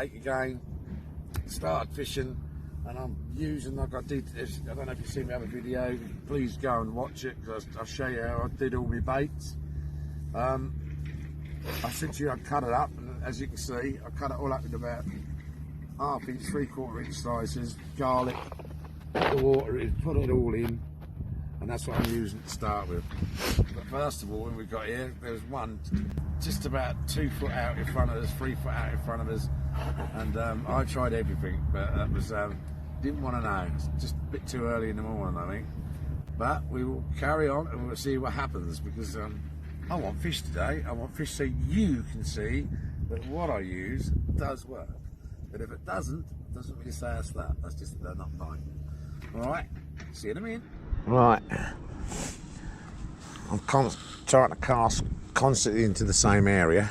bait again. Started fishing, and I'm using, like I did, I don't know if you've seen my other video, please go and watch it, because I'll show you how I did all my baits. I said to you I'd cut it up, and as you can see, I cut it all up into about 1/2 inch, 3/4 inch slices, garlic, the water in, put it all in, and that's what I'm using to start with. But first of all, when we got here, there was one just about 2 foot out in front of us, 3 foot out in front of us, and I tried everything, but that was didn't want to know. It's just a bit too early in the morning, I think. But we will carry on and we'll see what happens, because I want fish today. I want fish so you can see that what I use does work. But if it doesn't really say us that. That's just they're not mine. All right, see you in a minute. Right, I'm trying to cast constantly into the same area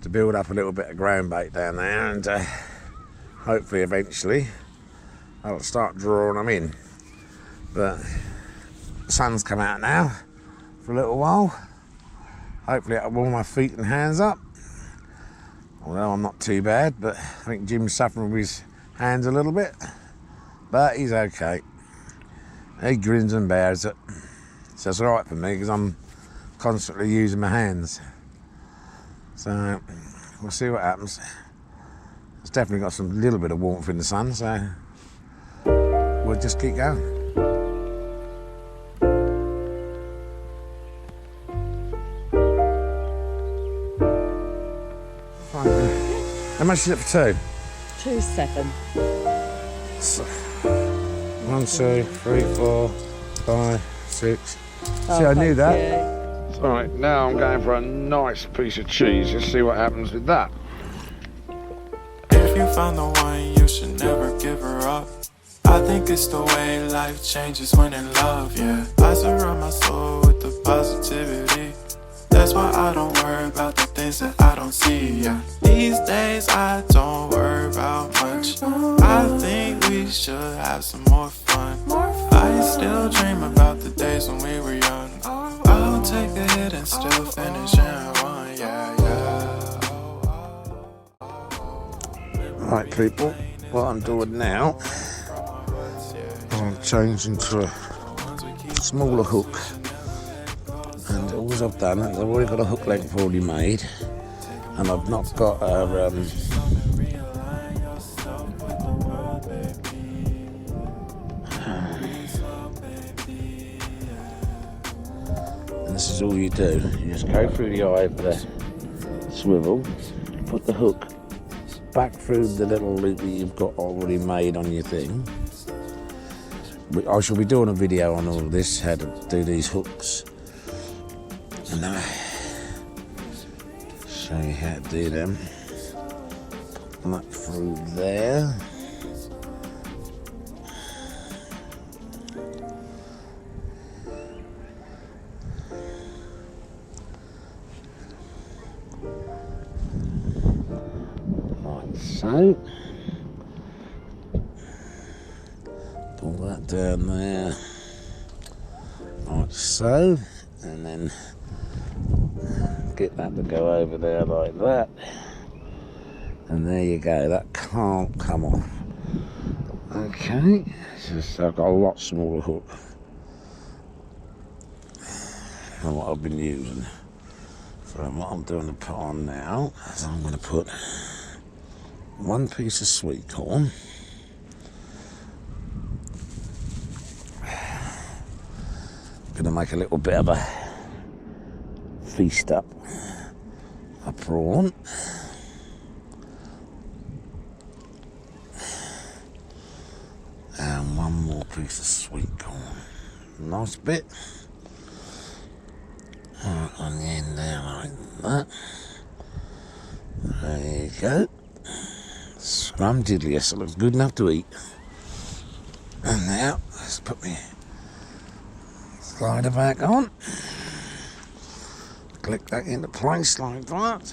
to build up a little bit of ground bait down there, and hopefully eventually I'll start drawing them in. But the sun's come out now for a little while. Hopefully it'll warm my feet and hands up. Although I'm not too bad, but I think Jim's suffering with his hands a little bit, but he's okay. He grins and bears it. So it's alright for me, because I'm constantly using my hands. So we'll see what happens. It's definitely got some little bit of warmth in the sun, so we'll just keep going. How much is it for two? 2.7. So, 1, 2, 3, 4, 5, 6. See, I knew that. Right, now I'm going for a nice piece of cheese. Let's see what happens with that. If you found the one, you should never give her up. I think it's the way life changes when in love, yeah. I surround my soul with the positivity. That's why I don't worry about the things that I don't see, yeah. These days I don't worry about much. I think we should have some more fun. I still dream about the days when we were young. I'll take a hit and still finish in one, yeah, yeah. Right, people, what I'm doing now, I'm changing to a smaller hook. And all I've done is I've already got a hook length already made, and I've not got a and this is all you do. You just go through the eye of the swivel, put the hook back through the little loop that you've got already made on your thing. I shall be doing a video on all of this, how to do these hooks. And then show you how to do them. Come up through there. Like so. Pull that down there. Like so. And then get that to go over there like that, and there you go. That can't come off. Okay, so I've got a lot smaller hook than what I've been using. So what I'm doing to put on now is I'm going to put one piece of sweet corn, going to make a little bit of a feast up a prawn, and one more piece of sweet corn. Nice bit. Right on the end there like that. There you go. Scrumdiddly, so it looks good enough to eat. And now let's put my slider back on. Click that into place like that.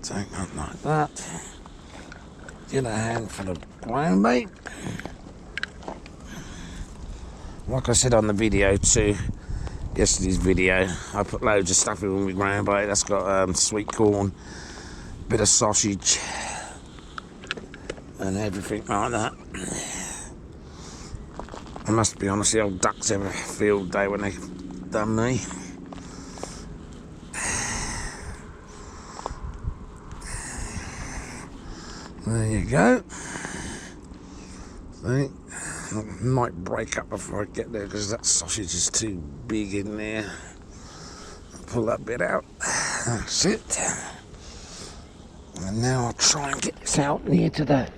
Take that like that. Get a handful of ground bait. Like I said on the video too, yesterday's video, I put loads of stuff in with ground bait. That's got sweet corn, bit of sausage, and everything like that. I must be honest, the old ducks have a field day when they've done me. There you go. See, I might break up before I get there because that sausage is too big in there. Pull that bit out. That's it. And now I'll try and get this out near to the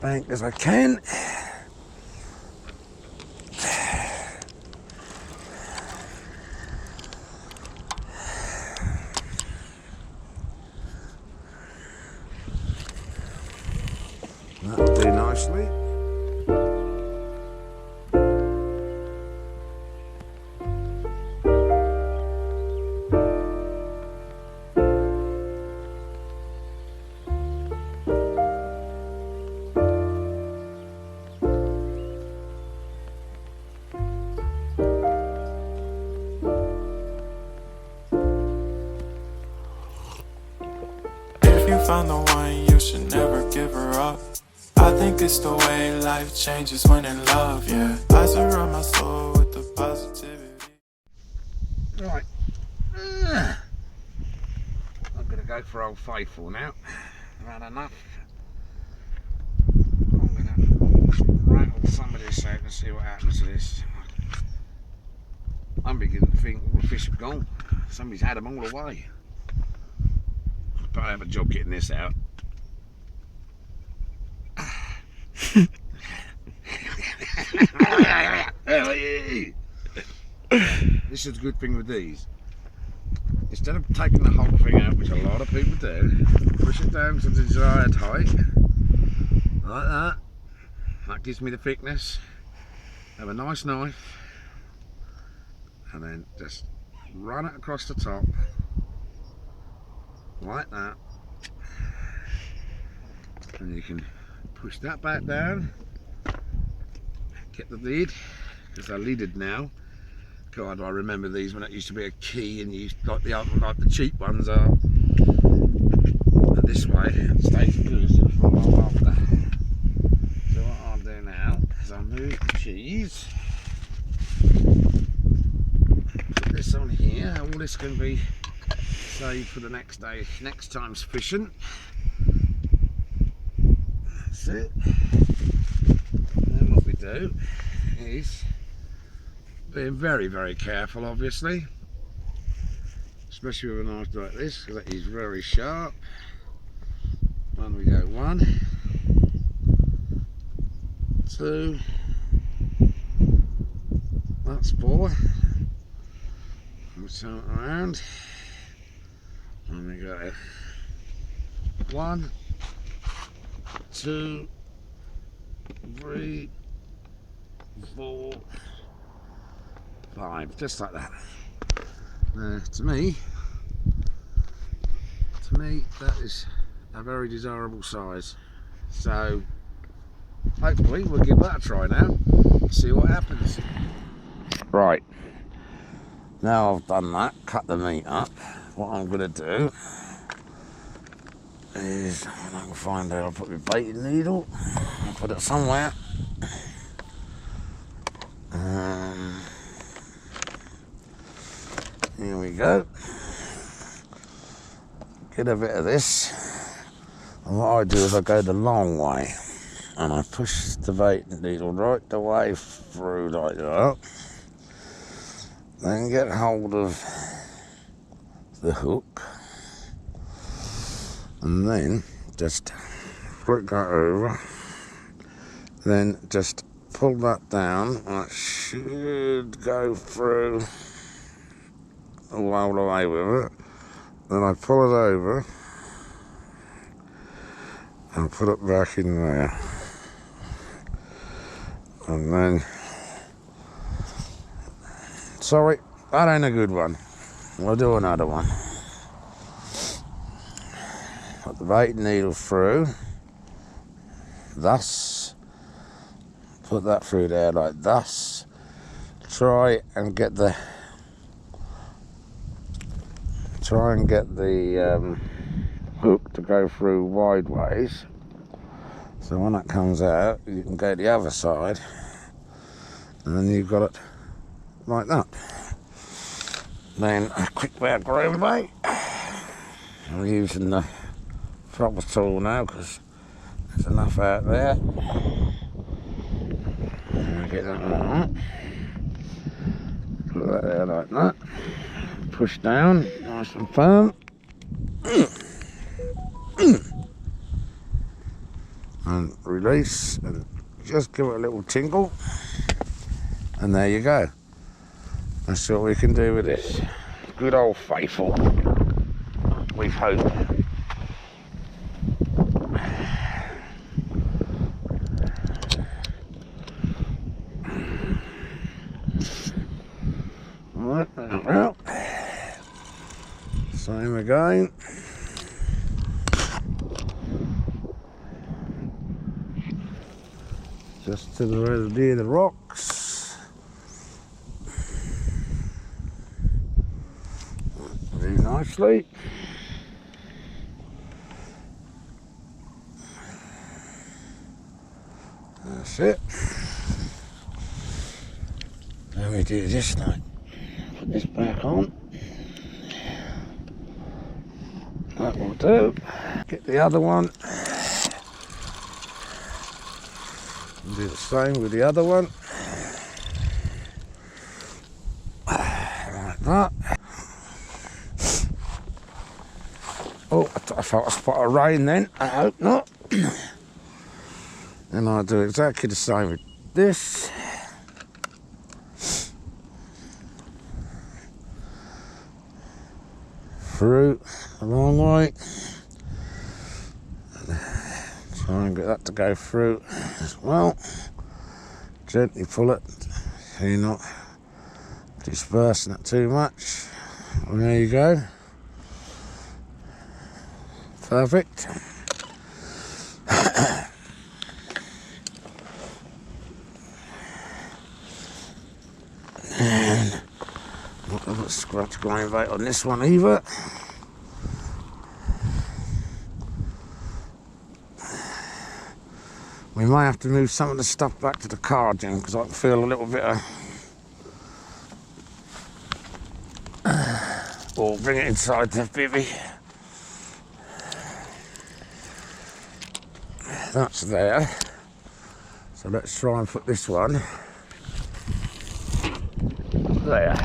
bank as I can. That'll do nicely. If you found the one, you should never give her up. I think it's the way life changes when in love, yeah. I surround my soul with the positivity. Right. I'm going to go for Old Faithful now. I've had enough. I'm going to rattle some of this out and see what happens to this. I'm beginning to think all the fish have gone. Somebody's had them all away. But I have a job getting this out. This is a good thing with these. Instead of taking the whole thing out, which a lot of people do, push it down to the desired height, like that. That gives me the thickness. Have a nice knife, and then just run it across the top, like that. And you can push that back down, get the lid, because they're lidded now. God, I remember these when it used to be a key, and you used, like the cheap ones are. But this way, it stays good for a while longer. So what I'll do now is I'll move the cheese, put this on here. All this can be saved for the next day, next time's fishing. That's it. And then what we do is being very, very careful, obviously, especially with a knife like this, because that is very sharp. And we go 1, 2, that's 4. We turn it around, and we go 1, 2, 3, 4, 5, just like that. To me, that is a very desirable size. So hopefully we'll give that a try now, see what happens. Right, now I've done that, cut the meat up, what I'm going to do is, when I can find out, I'll put my baiting needle, I'll put it somewhere. Here we go. Get a bit of this. And what I do is I go the long way and I push the baiting needle right the way through like that. Then get hold of the hook and then just flick that over. Then just pull that down and it should go through all the way with it. Then I pull it over and put it back in there, and then, sorry, that ain't a good one, we'll do another one. Put the baiting needle through, thus, put that through there like thus. Try and get the hook to go through wide ways, So when that comes out, you can go the other side, and then you've got it like that. Then a quick bit of ground bait. I'm using the proper tool now because there's enough out there. And get that like that. Put that there like that. Push down, nice and firm. And release, and just give it a little tingle. And there you go. That's what we can do with this. Good old faithful. We hope. Well, same again. Just to the residue of the rocks. Very nicely. That's it. Now we do this now. Put this back on. That will do. Get the other one. And do the same with the other one. Like that. Oh, I felt a spot of rain then. I hope not. And I'll do exactly the same with this. Through a long way. Try and get that to go through as well. Gently pull it so you're not dispersing it too much. And there you go. Perfect. And not a little scratch grind bait on this one either. We might have to move some of the stuff back to the car, Jim, because I can feel a little bit of... or bring it inside the bivvy. That's there. So let's try and put this one there.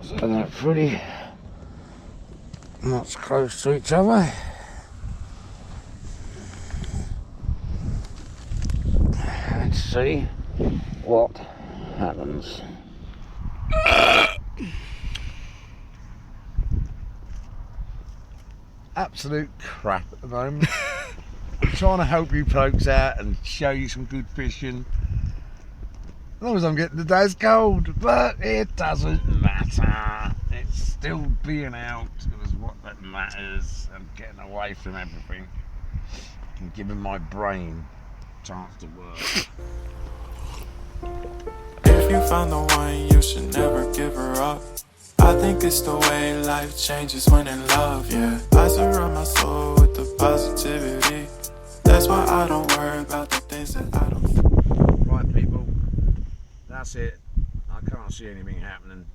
So they're pretty much close to each other. Let's see what happens. Absolute crap at the moment. I'm trying to help you folks out and show you some good fishing. As long as I'm getting the day's cold, but it doesn't matter. It's still being out is what that matters, and getting away from everything and giving my brain a chance to work. If you found the one, you should never give her up. I think it's the way life changes when in love, yeah. I surround my soul with the positivity. That's why I don't worry about the things that I don't. Right, people, that's it. I can't see anything happening.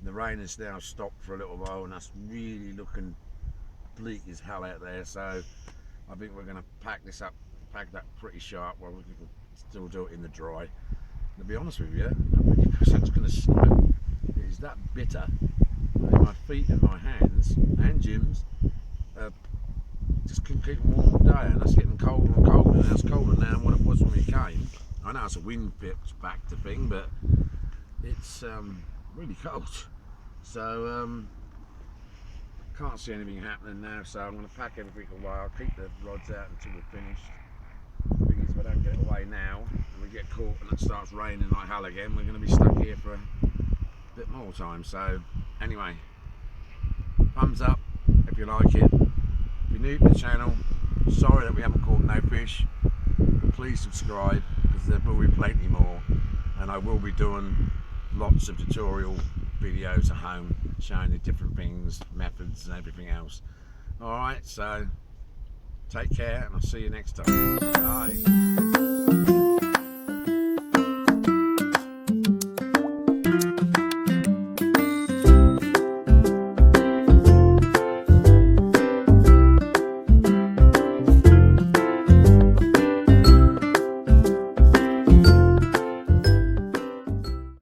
The rain has now stopped for a little while, and that's really looking bleak as hell out there. So I think we're going to pack that pretty sharp. Well, we can still do it in the dry. To be honest with you, I'm pretty sure it's going to snow. It is that bitter. My feet and my hands and Jim's just couldn't keep them warm all day, and that's getting colder and colder, and it's colder now than what it was when we came. I know it's a wind factor thing, but it's really cold. So can't see anything happening now, so I'm going to pack everything away. I'll keep the rods out until we're finished. The thing is, if I don't get it away now and we get caught and it starts raining like hell again, we're going to be stuck here for a bit more time. So anyway, thumbs up if you like it. If you're new to the channel, sorry that we haven't caught no fish, but please subscribe, because there will be plenty more, and I will be doing lots of tutorial videos at home showing you different things, methods and everything else. Alright, so Take care, and I'll see you next time. Bye.